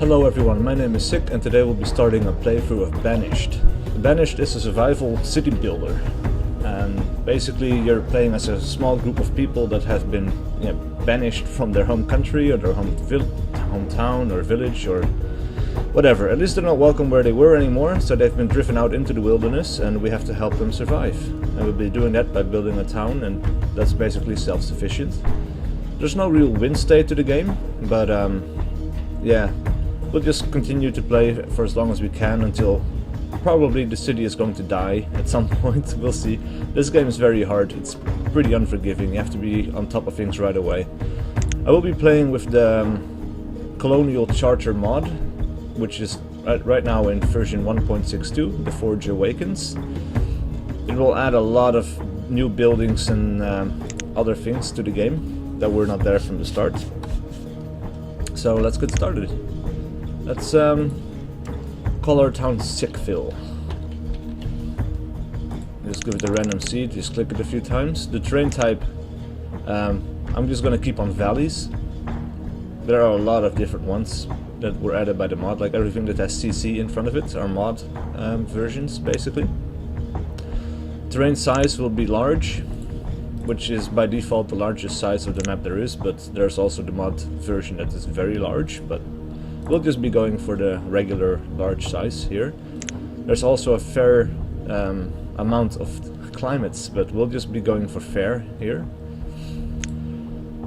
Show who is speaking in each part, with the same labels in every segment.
Speaker 1: Hello everyone, my name is SiC and today we'll be starting a playthrough of Banished. Banished is a survival city builder, and basically you're playing as a small group of people that have been banished from their home country or their hometown or village or whatever. At least they're not welcome where they were anymore, so they've been driven out into the wilderness and we have to help them survive. And we'll be doing that by building a town, and that's basically self-sufficient. There's no real win state to the game, but yeah. We'll just continue to play for as long as we can until probably the city is going to die at some point. We'll see. This game is very hard. It's pretty unforgiving. You have to be on top of things right away. I will be playing with the Colonial Charter mod, which is right now in version 1.62, The Forge Awakens. It will add a lot of new buildings and other things to the game that were not there from the start. So let's get started. Let's call our town Sickville. Just give it a random seed, just click it a few times. The terrain type, I'm just gonna keep on valleys. There are a lot of different ones that were added by the mod, like everything that has SiC in front of it are mod versions, basically. Terrain size will be large, which is by default the largest size of the map there is, but there's also the mod version that is very large, but we'll just be going for the regular large size here. There's also a fair amount of climates, but we'll just be going for fair here.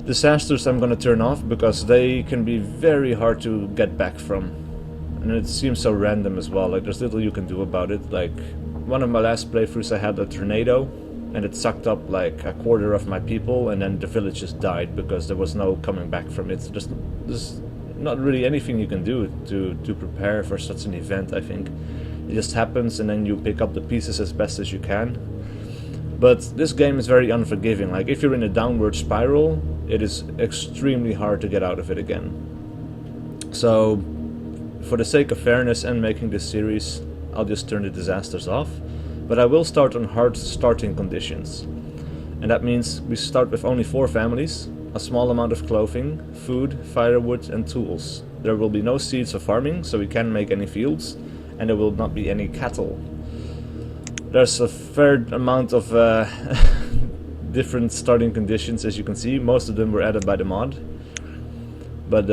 Speaker 1: Disasters I'm gonna turn off because they can be very hard to get back from. And it seems so random as well, like there's little you can do about it. Like one of my last playthroughs I had a tornado and it sucked up like a quarter of my people, and then the village just died because there was no coming back from it. There's not really anything you can do to prepare for such an event, I think. It just happens and then you pick up the pieces as best as you can. But this game is very unforgiving. Like if you're in a downward spiral, it is extremely hard to get out of it again. So for the sake of fairness and making this series, I'll just turn the disasters off. But I will start on hard starting conditions. And that means we start with only 4 families, a small amount of clothing, food, firewood and tools. There will be no seeds for farming, so we can't make any fields, and there will not be any cattle. There's a fair amount of different starting conditions, as you can see. Most of them were added by the mod. But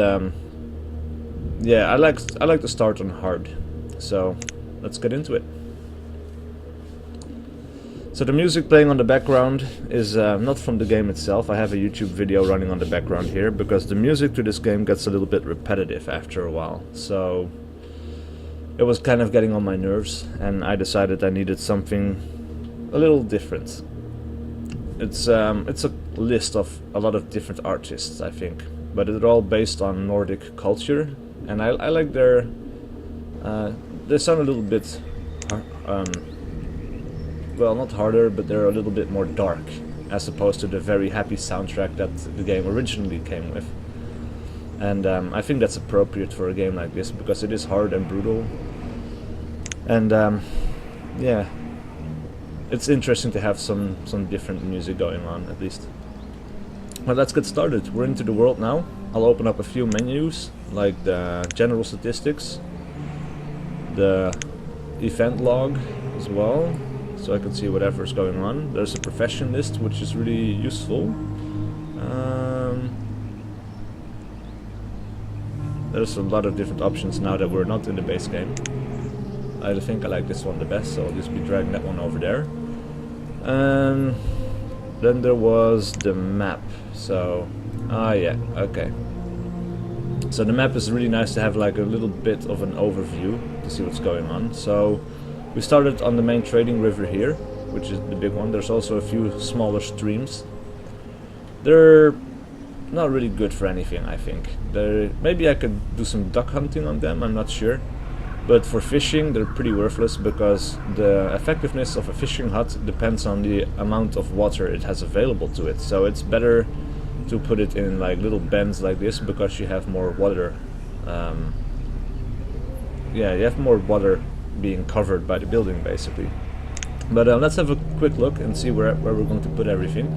Speaker 1: yeah, I like to start on hard. So let's get into it. So the music playing on the background is not from the game itself. I have a YouTube video running on the background here because the music to this game gets a little bit repetitive after a while. So it was kind of getting on my nerves, and I decided I needed something a little different. It's a list of a lot of different artists, I think, but they're all based on Nordic culture, and I like their they sound a little bit well, not harder, but they're a little bit more dark, as opposed to the very happy soundtrack that the game originally came with. And I think that's appropriate for a game like this, because it is hard and brutal. And yeah, it's interesting to have some different music going on, at least. Well, let's get started. We're into the world now. I'll open up a few menus, like the general statistics, the event log as well, so I can see whatever's going on. There's a profession list, which is really useful. There's a lot of different options now that we're not in the base game. I think I like this one the best, so I'll just be dragging that one over there. Then there was the map. So, yeah, okay. So the map is really nice to have like a little bit of an overview to see what's going on. So we started on the main trading river here, which is the big one. There's also a few smaller streams. They're not really good for anything, I think. Maybe I could do some duck hunting on them, I'm not sure. But for fishing, they're pretty worthless because the effectiveness of a fishing hut depends on the amount of water it has available to it. So it's better to put it in like little bends like this because you have more water. Yeah, you have more water being covered by the building, basically. But let's have a quick look and see where we're going to put everything.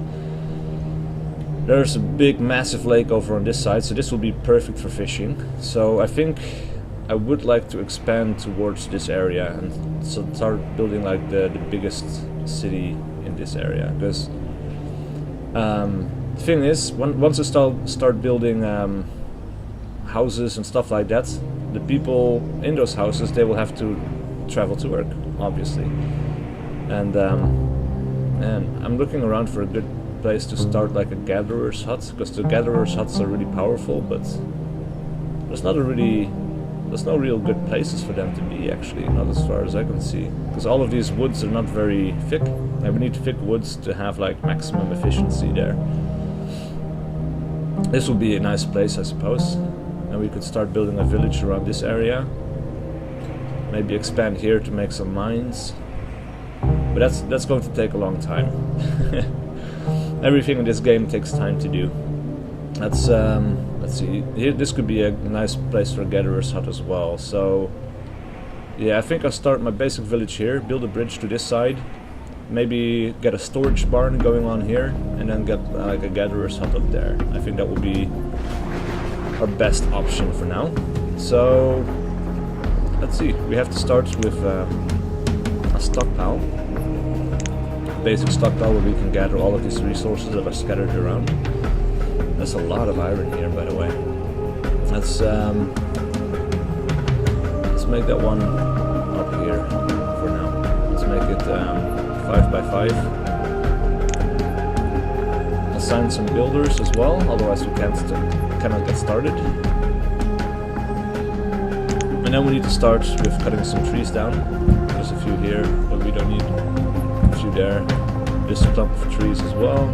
Speaker 1: There's a big massive lake over on this side, so this will be perfect for fishing. So I think I would like to expand towards this area and so start building like the biggest city in this area, because the thing is, once I start building houses and stuff like that, the people in those houses, they will have to travel to work, obviously. And I'm looking around for a good place to start like a gatherer's hut, because the gatherer's huts are really powerful, but there's no real good places for them to be, actually, not as far as I can see, because all of these woods are not very thick, and we need thick woods to have like maximum efficiency there. This would be a nice place, I suppose, and we could start building a village around this area, maybe expand here to make some mines, but that's going to take a long time. Everything in this game takes time to do. Let's see. Here, this could be a nice place for a gatherer's hut as well. So, yeah, I think I'll start my basic village here, build a bridge to this side, maybe get a storage barn going on here, and then get like a gatherer's hut up there. I think that would be our best option for now. So, let's see. We have to start with a stockpile. Basic stockpile where we can gather all of these resources that are scattered around. There's a lot of iron here, by the way. Let's make that one up here for now. Let's make it 5 by 5. Assign some builders as well, otherwise we cannot get started. And then we need to start with cutting some trees down. There's a few here, but we don't need a few there. There's a clump of trees as well.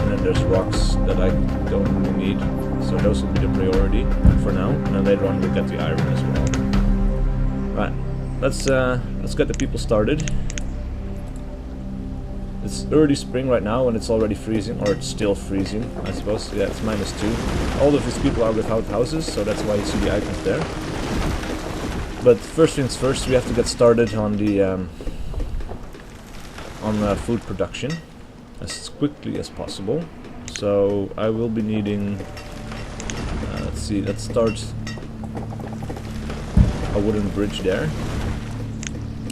Speaker 1: And then there's rocks that I don't really need, so those will be the priority for now. And then later on we'll get the iron as well. Right, let's get the people started. It's early spring right now, and it's already freezing, or it's still freezing, I suppose. Yeah, it's -2. All of these people are without houses, so that's why you see the icons there. But first things first, we have to get started on the food production as quickly as possible. So I will be needing, let's see, let's start a wooden bridge there.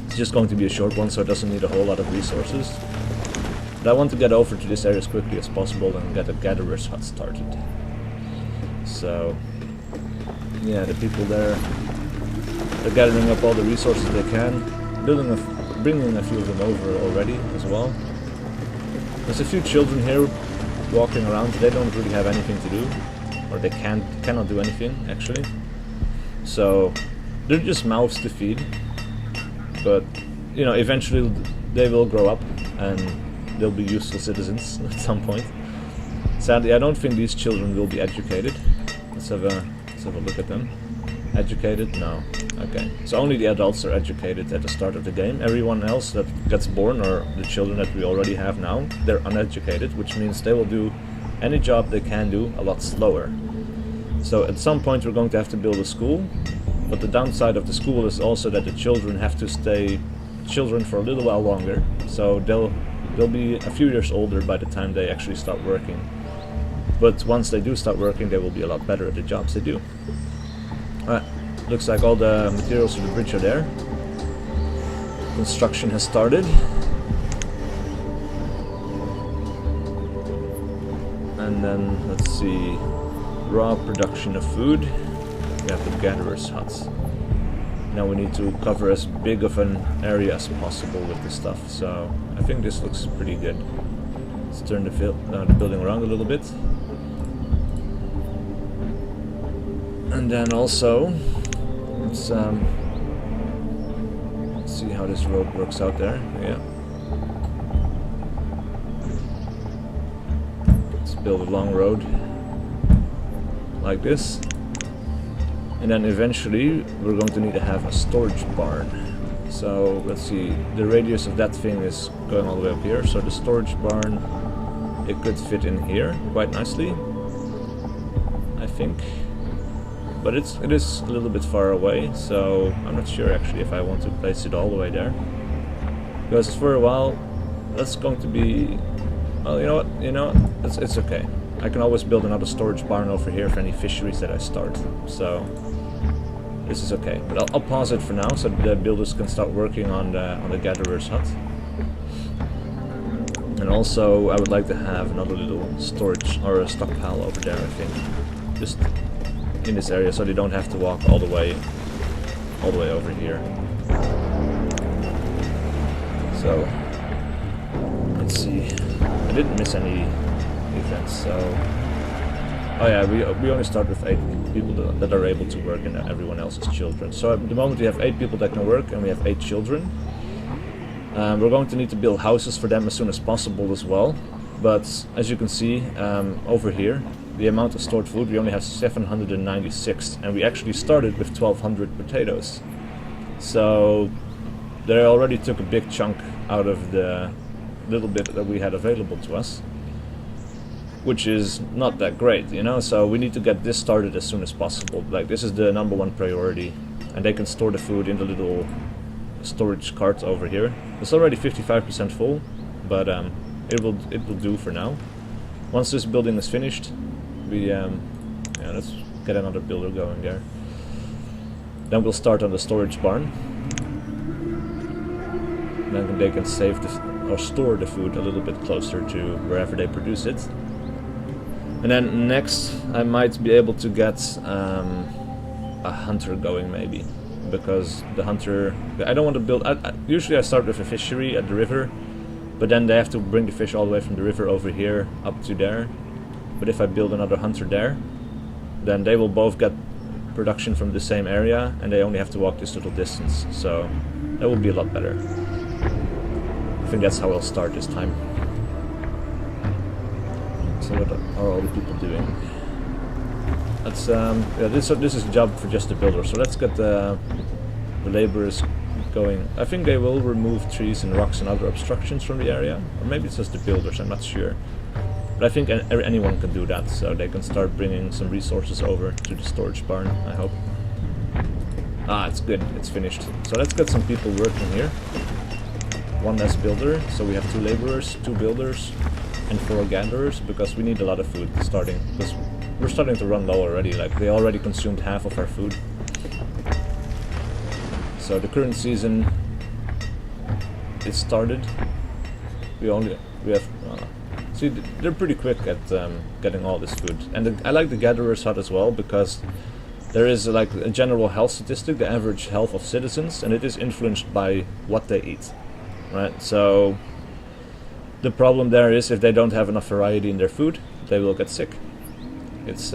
Speaker 1: It's just going to be a short one, so it doesn't need a whole lot of resources. But I want to get over to this area as quickly as possible and get a gatherer's hut started. So, yeah, the people there, they're gathering up all the resources they can, bringing a few of them over already as well. There's a few children here walking around. They don't really have anything to do, or they cannot do anything actually. So they're just mouths to feed. But you know, eventually they will grow up and they'll be useful citizens at some point. Sadly, I don't think these children will be educated. Let's have a look at them. Educated? No. Okay. So only the adults are educated at the start of the game. Everyone else that gets born, or the children that we already have now, they're uneducated, which means they will do any job they can do a lot slower. So at some point we're going to have to build a school, but the downside of the school is also that the children have to stay children for a little while longer. So they'll be a few years older by the time they actually start working. But once they do start working, they will be a lot better at the jobs they do. Alright, looks like all the materials for the bridge are there. Construction has started. And then, let's see, raw production of food. We have the gatherer's huts. Now we need to cover as big of an area as possible with this stuff, so I think this looks pretty good. Let's turn the building around a little bit. And then also, let's see how this road works out there. Yeah. Let's build a long road like this. And then eventually we're going to need to have a storage barn. So let's see, the radius of that thing is going all the way up here. So the storage barn, it could fit in here quite nicely, I think. But it is a little bit far away, so I'm not sure actually if I want to place it all the way there. Because for a while, that's going to be, well, you know what, it's okay. I can always build another storage barn over here for any fisheries that I start. So this is okay. But I'll pause it for now, so the builders can start working on the gatherer's hut. And also, I would like to have another little storage or a stockpile over there, I think, just in this area, so they don't have to walk all the way over here. So let's see. I didn't miss any events, so oh yeah, we only start with 8 people that are able to work, and everyone else is children. So at the moment we have 8 people that can work, and we have 8 children. We're going to need to build houses for them as soon as possible as well. But as you can see over here, the amount of stored food, we only have 796, and we actually started with 1200 potatoes. So they already took a big chunk out of the little bit that we had available to us, which is not that great, you know. So we need to get this started as soon as possible. Like, this is the #1 priority, and they can store the food in the little storage cart over here. It's already 55% full, but it will do for now. Once this building is finished, yeah, let's get another builder going there. Then we'll start on the storage barn. Then they can save or store the food a little bit closer to wherever they produce it. And then next, I might be able to get a hunter going, maybe, because the hunter, I don't want to build. Usually I start with a fishery at the river, but then they have to bring the fish all the way from the river over here up to there. But if I build another hunter there, then they will both get production from the same area, and they only have to walk this little distance. So that will be a lot better. I think that's how I'll start this time. So what are all the people doing? Let's yeah, this is a job for just the builder. So let's get the laborers going. I think they will remove trees and rocks and other obstructions from the area, or maybe it's just the builders. I'm not sure. But I think anyone can do that, so they can start bringing some resources over to the storage barn, I hope. Ah, it's good, it's finished. So let's get some people working here. 1 less builder, so we have 2 laborers, 2 builders, and 4 gatherers, because we need a lot of food starting, because we're starting to run low already. Like, they already consumed half of our food. So the current season is started. We have see, they're pretty quick at getting all this food. And I like the gatherer's hut as well, because there is like a general health statistic, the average health of citizens, and it is influenced by what they eat, right? So the problem there is, if they don't have enough variety in their food, they will get sick. It's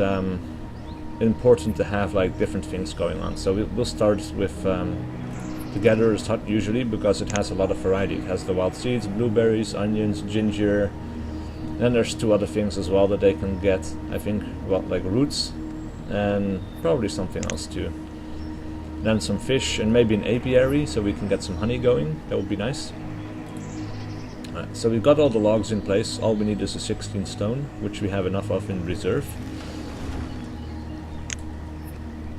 Speaker 1: important to have like different things going on. So we'll start with the gatherer's hut usually, because it has a lot of variety. It has the wild seeds, blueberries, onions, ginger. Then there's 2 other things as well that they can get. I think, well, like roots, and probably something else too. Then some fish and maybe an apiary, so we can get some honey going. That would be nice. Alright, so we've got all the logs in place. All we need is a 16 stone, which we have enough of in reserve.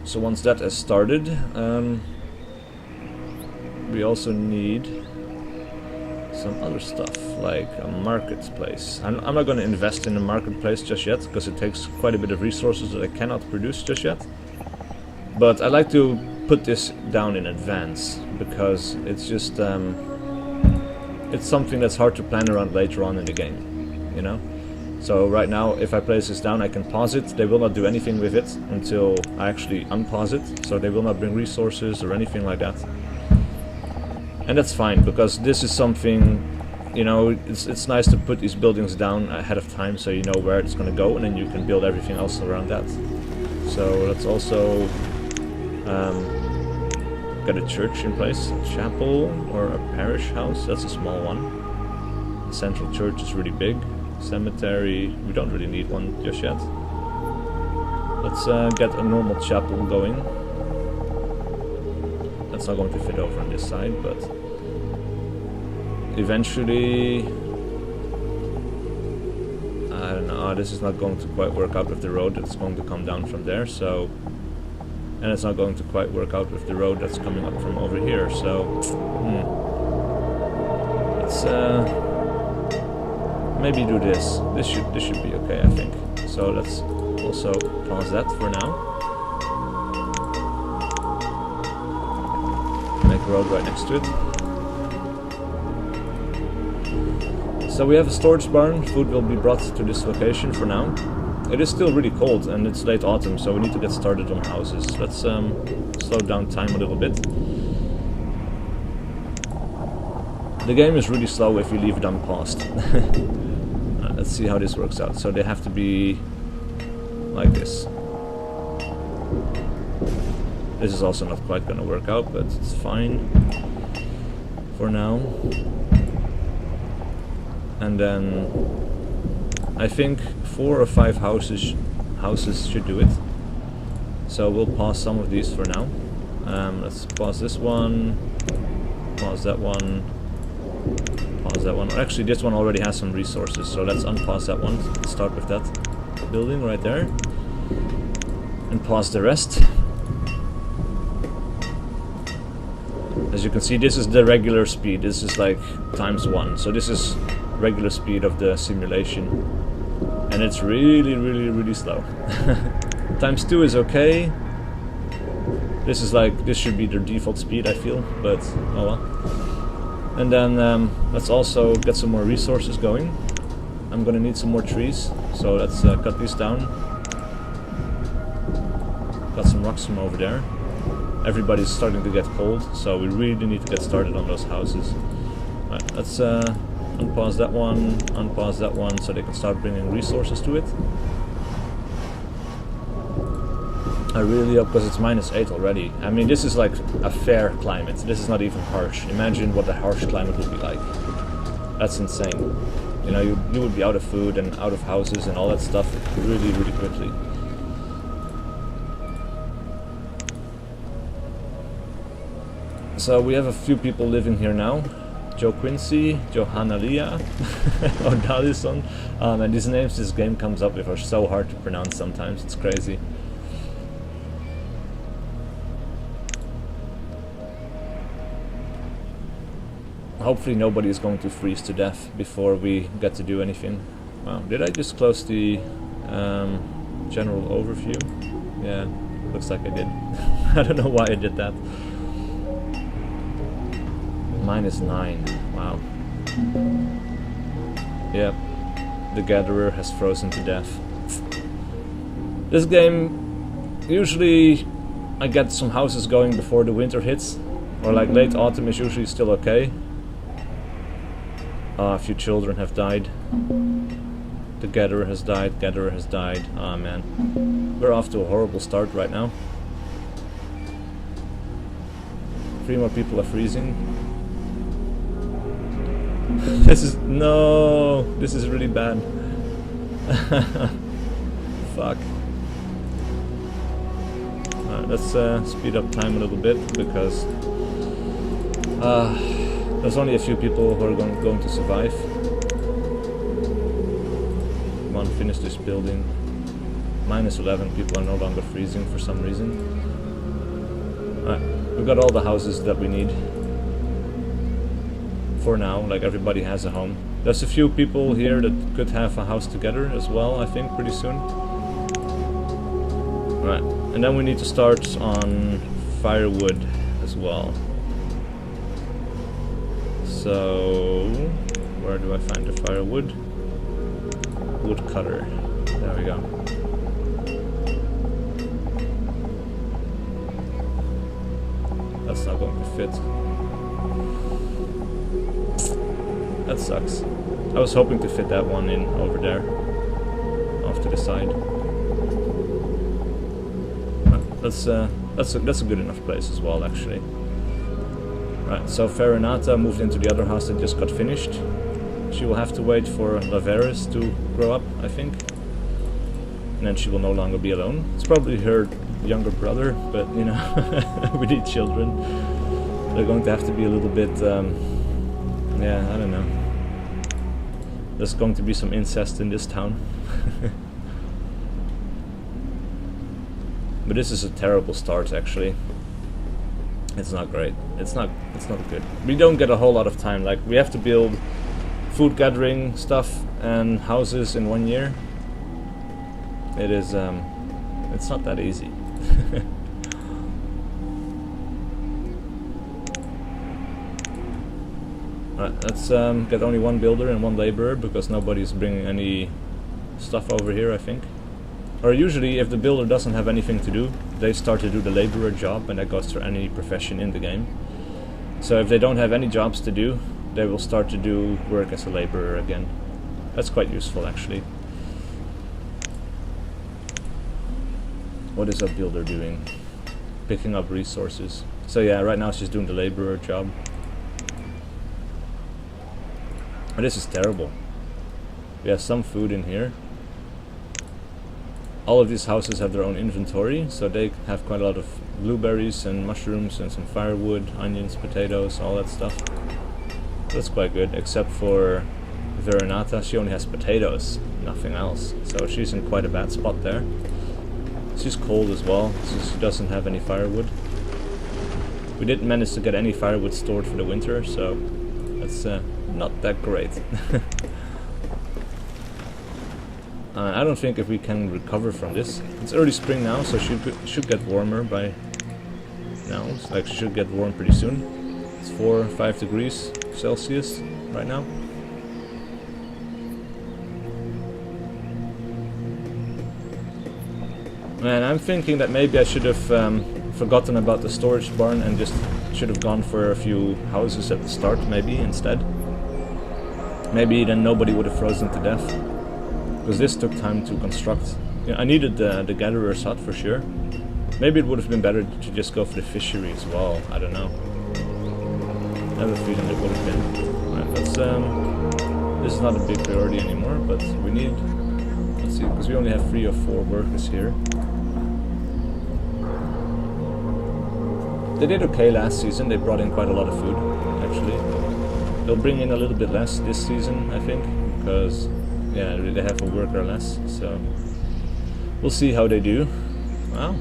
Speaker 1: So once that has started, we also need some other stuff, like a marketplace. I'm not going to invest in a marketplace just yet, because it takes quite a bit of resources that I cannot produce just yet. But I like to put this down in advance, because it's just it's something that's hard to plan around later on in the game, you know? So right now, if I place this down, I can pause it. They will not do anything with it until I actually unpause it, so they will not bring resources or anything like that. And that's fine, because this is something, you know, it's nice to put these buildings down ahead of time, so you know where it's going to go, and then you can build everything else around that. So let's also get a church in place, a chapel or a parish house. That's a small one. The central church is really big. Cemetery, we don't really need one just yet. Let's get a normal chapel going. That's not going to fit over on this side, but eventually, I don't know, this is not going to quite work out with the road that's going to come down from there, so, and it's not going to quite work out with the road that's coming up from over here, so let's maybe do this. This should be okay, I think. So let's also pause that for now. road right next to it. So we have a storage barn. Food will be brought to this location for now. It is still really cold and it's late autumn, so we need to get started on houses. Let's slow down time a little bit. The game is really slow if you leave it unpaused. Let's see how this works out. So they have to be like this. This is also not quite gonna work out, but it's fine for now. And then I think 4 or 5 houses should do it. So we'll pause some of these for now. Let's pause this one, pause that one, pause that one. Actually, this one already has some resources, so let's unpause that one. Let's start with that building right there. And pause the rest. As you can see, this is the regular speed. This is like ×1. So this is regular speed of the simulation. And it's really slow. ×2 is okay. This is like, this should be their default speed, I feel, but oh well. And then let's also get some more resources going. I'm gonna need some more trees, so let's cut these down. Got some rocks from over there. Everybody's starting to get cold, so we really need to get started on those houses. Right, let's unpause that one, so they can start bringing resources to it. I really hope, because it's -8 already. I mean, this is like a fair climate. This is not even harsh. Imagine what a harsh climate would be like. That's insane. You know, you would be out of food and out of houses and all that stuff really quickly. So we have a few people living here now. Joe Quincy, Johanna Lia, O'Dallison. And these names this game comes up with are so hard to pronounce sometimes. It's crazy. Hopefully nobody is going to freeze to death before we get to do anything. Wow, did I just close the general overview? Yeah, looks like I did. I don't know why I did that. -9, wow. Yep, the Gatherer has frozen to death. This game, usually I get some houses going before the winter hits, or like late autumn is usually still okay. A few children have died. The Gatherer has died. Ah man, we're off to a horrible start right now. 3 more people are freezing. This is really bad. Fuck. Alright, let's speed up time a little bit, because there's only a few people who are going to survive. Come on, finish this building. -11 people are no longer freezing for some reason. Alright, we've got all the houses that we need. For now, like everybody has a home. There's a few people here that could have a house together as well, I think, pretty soon. Right, and then we need to start on firewood as well. So, where do I find the firewood? Woodcutter. There we go. That's not going to fit. That sucks. I was hoping to fit that one in over there, off to the side. That's a good enough place as well, actually. Right, so Farinata moved into the other house that just got finished. She will have to wait for Laveris to grow up, I think. And then she will no longer be alone. It's probably her younger brother, but you know, we need children. They're going to have to be a little bit, yeah, I don't know. There's going to be some incest in this town. But this is a terrible start, actually. It's not great. It's not good. We don't get a whole lot of time. Like, we have to build food gathering stuff and houses in 1 year. It is, it's not that easy. Alright, let's get only one builder and one laborer, because nobody's bringing any stuff over here, I think. Or usually, if the builder doesn't have anything to do, they start to do the laborer job, and that goes for any profession in the game. So if they don't have any jobs to do, they will start to do work as a laborer again. That's quite useful, actually. What is our builder doing? Picking up resources. So yeah, right now she's doing the laborer job. And this is terrible. We have some food in here. All of these houses have their own inventory, so they have quite a lot of blueberries and mushrooms and some firewood, onions, potatoes, all that stuff. That's quite good, except for Verenata. She only has potatoes, nothing else. So she's in quite a bad spot there. She's cold as well, so she doesn't have any firewood. We didn't manage to get any firewood stored for the winter, so that's not that great. I don't think if we can recover from this. It's early spring now, so she should get warmer by now. It's like she should get warm pretty soon. It's 4 or 5 degrees Celsius right now. And I'm thinking that maybe I should have forgotten about the storage barn and just should have gone for a few houses at the start, maybe, instead. Maybe then nobody would have frozen to death. Because this took time to construct. Yeah, I needed the gatherer's hut for sure. Maybe it would have been better to just go for the fishery as well. I don't know. I have a feeling it would have been. Alright, let's this is not a big priority anymore, but we need, let's see, because we only have 3 or 4 workers here. They did okay last season. They brought in quite a lot of food, actually. They'll bring in a little bit less this season, I think, because yeah, they have a worker less, so we'll see how they do. Wow,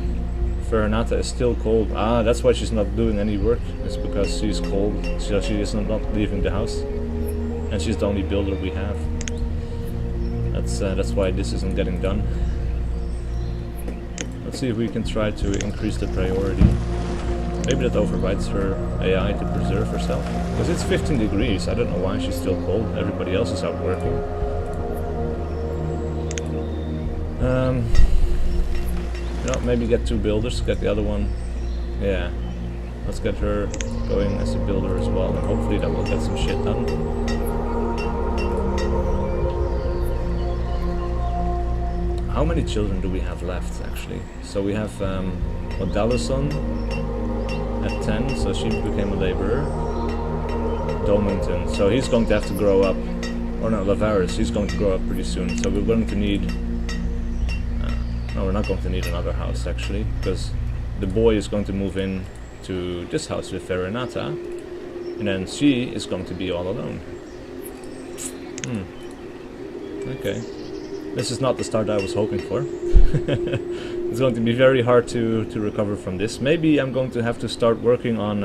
Speaker 1: Verenata is still cold. Ah, that's why she's not doing any work. It's because she's cold, so she is not leaving the house, and she's the only builder we have. That's why this isn't getting done. Let's see if we can try to increase the priority. Maybe that overrides her AI to preserve herself. Because it's 15 degrees, I don't know why she's still cold. Everybody else is out working. You know, maybe get 2 builders, get the other one. Yeah, let's get her going as a builder as well, and hopefully that will get some shit done. How many children do we have left, actually? So we have Odalison at 10, so she became a laborer. Domington, so he's going to have to grow up. Or no, Lavaris, he's going to grow up pretty soon, so we're going to need... no, we're not going to need another house, actually, because the boy is going to move in to this house with Verenata, and then she is going to be all alone. Okay. This is not the start I was hoping for. It's going to be very hard to recover from this. Maybe I'm going to have to start working on,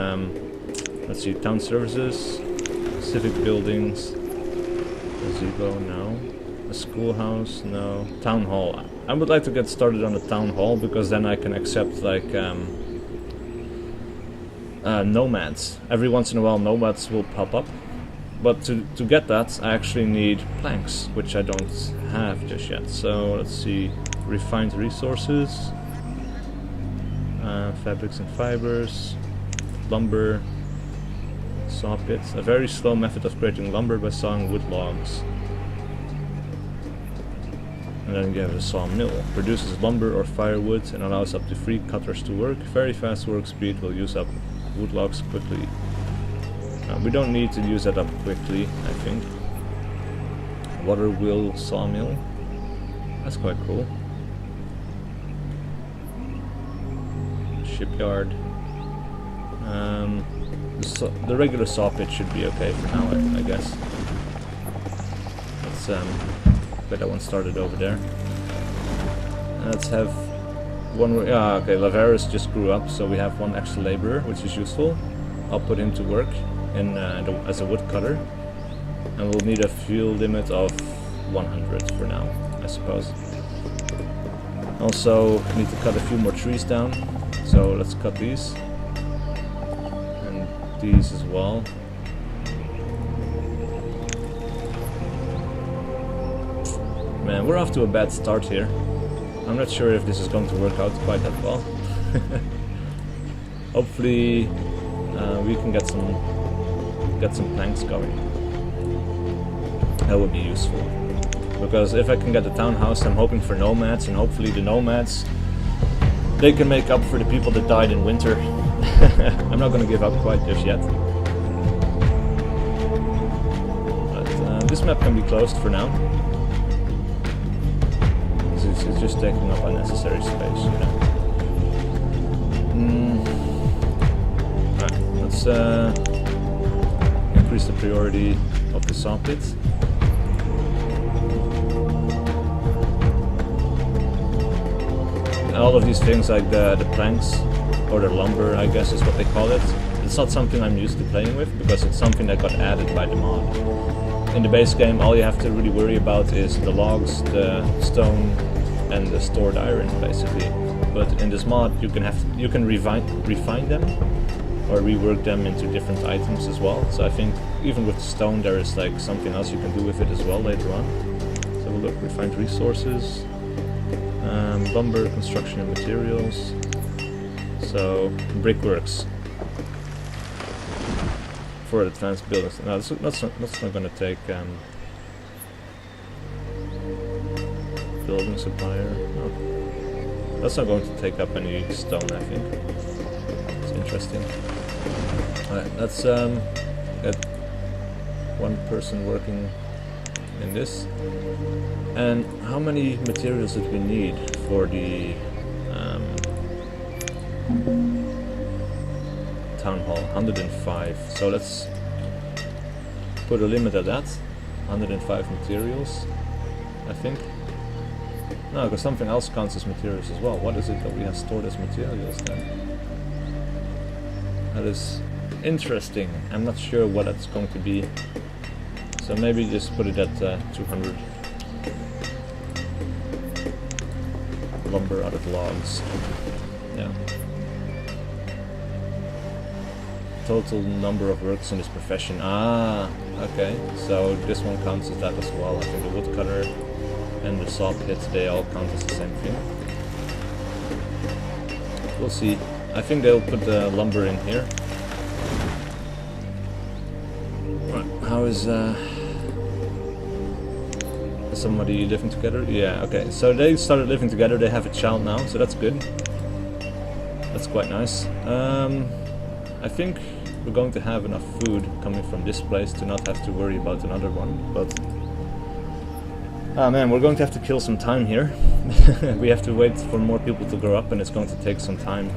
Speaker 1: let's see, town services, civic buildings, gazebo, no. A schoolhouse, no. Town hall. I would like to get started on the town hall, because then I can accept, like, nomads. Every once in a while nomads will pop up. But to get that, I actually need planks, which I don't have just yet. So, let's see. Refined resources. Fabrics and fibers. Lumber. Saw pits. A very slow method of creating lumber by sawing wood logs. And then you have a sawmill. Produces lumber or firewood and allows up to 3 cutters to work. Very fast work speed, will use up wood logs quickly. We don't need to use that up quickly, I think. Water wheel sawmill. That's quite cool. Shipyard. The regular saw pit should be okay for now, I guess. Let's get that one started over there. Let's have one. Okay, Lavaris just grew up, so we have 1 extra laborer, which is useful. I'll put him to work in as a woodcutter, and we'll need a fuel limit of 100 for now, I suppose. Also, need to cut a few more trees down, so let's cut these. And these as well. Man, we're off to a bad start here. I'm not sure if this is going to work out quite that well. Hopefully we can get some planks going. That would be useful. Because if I can get a townhouse, I'm hoping for nomads, and hopefully the nomads, they can make up for the people that died in winter. I'm not going to give up quite just yet. But this map can be closed for now. It's just taking up unnecessary space, you know. Right, let's increase the priority of the saw pit. And all of these things like the planks, or the lumber, I guess is what they call it. It's not something I'm used to playing with, because it's something that got added by the mod. In the base game, all you have to really worry about is the logs, the stone, and the stored iron, basically. But in this mod, you can refine them, or rework them into different items as well. So I think even with the stone, there is like something else you can do with it as well later on. So we'll look, refined resources, lumber, construction and materials. So brickworks for advanced buildings. No, that's not going to take building supplier. No, that's not going to take up any stone. I think it's interesting. All right, let's get one person working in this. And how many materials did we need for the town hall? 105. So let's put a limit at that. 105 materials, I think. No, because something else counts as materials as well. What is it that we have stored as materials then? That is interesting. I'm not sure what that's going to be. So maybe just put it at 200. Lumber out of logs. Yeah. Total number of works in this profession. Ah, okay. So this one counts as that as well. I think the woodcutter and the saw pit, they all count as the same thing. We'll see. I think they'll put the lumber in here. Right. How is somebody living together? Yeah, okay. So they started living together, they have a child now, so that's good. That's quite nice. I think we're going to have enough food coming from this place to not have to worry about another one, but... Oh man, we're going to have to kill some time here. We have to wait for more people to grow up, and it's going to take some time.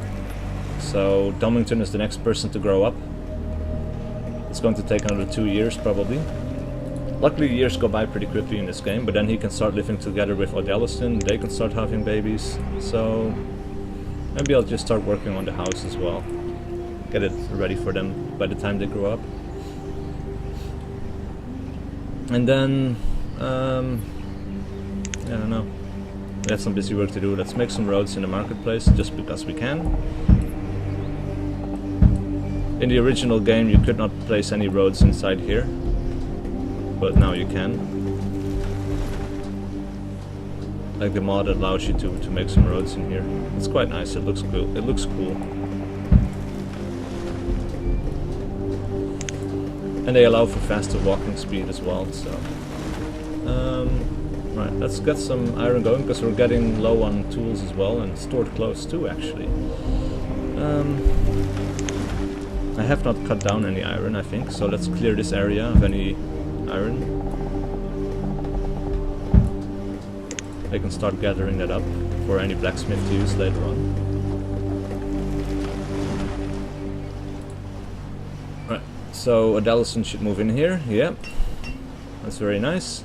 Speaker 1: So Domington is the next person to grow up. It's going to take another 2 years probably. Luckily years go by pretty quickly in this game, but then he can start living together with Odelliston, they can start having babies, so maybe I'll just start working on the house as well. Get it ready for them by the time they grow up. And then, I don't know, we have some busy work to do. Let's make some roads in the marketplace, just because we can. In the original game you could not place any roads inside here, but now you can. Like the mod allows you to make some roads in here. It's quite nice, it looks cool. It looks cool. And they allow for faster walking speed as well, so... right, let's get some iron going, because we're getting low on tools as well, and stored clothes too, actually. I have not cut down any iron, I think, so let's clear this area of any iron. I can start gathering that up for any blacksmith to use later on. Right, so Odelliston should move in here, yeah. That's very nice.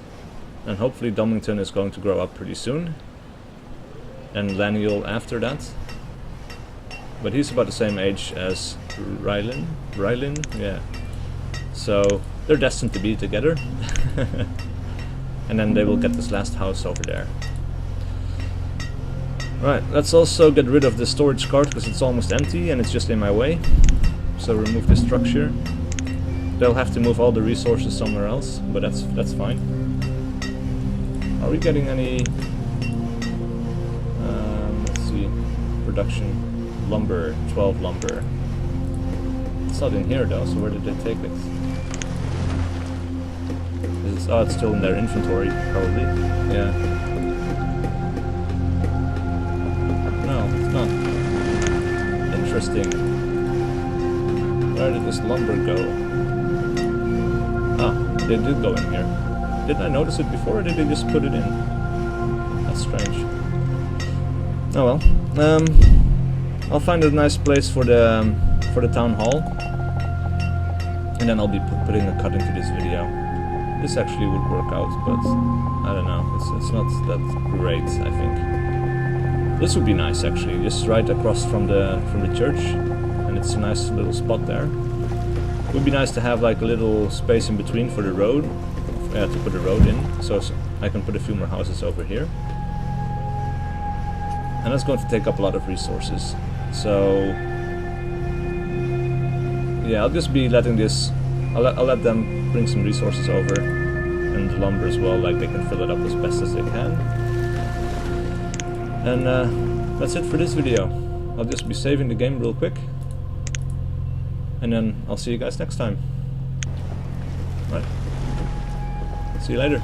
Speaker 1: And hopefully Domington is going to grow up pretty soon. And Laniel after that. But he's about the same age as Rylin, yeah. So they're destined to be together. And then they will get this last house over there. Right, let's also get rid of the storage cart, because it's almost empty and it's just in my way. So remove the structure. They'll have to move all the resources somewhere else, but that's fine. Are we getting any... let's see... Production... Lumber. 12 lumber. It's not in here though, so where did they take it? Oh, it's still in their inventory, probably. Yeah. No, it's not. Interesting. Where did this lumber go? Ah, they did go in here. Didn't I notice it before, or did they just put it in? That's strange. Oh well. I'll find a nice place for the town hall, and then I'll be putting a cut into this video. This actually would work out, but I don't know. It's not that great, I think. This would be nice actually, just right across from the church, and it's a nice little spot there. It would be nice to have like a little space in between for the road, to put the road in, so I can put a few more houses over here. And that's going to take up a lot of resources. So yeah, I'll just be letting this. I'll let them bring some resources over, and lumber as well, like they can fill it up as best as they can. And that's it for this video. I'll just be saving the game real quick, and then I'll see you guys next time. Right. See you later.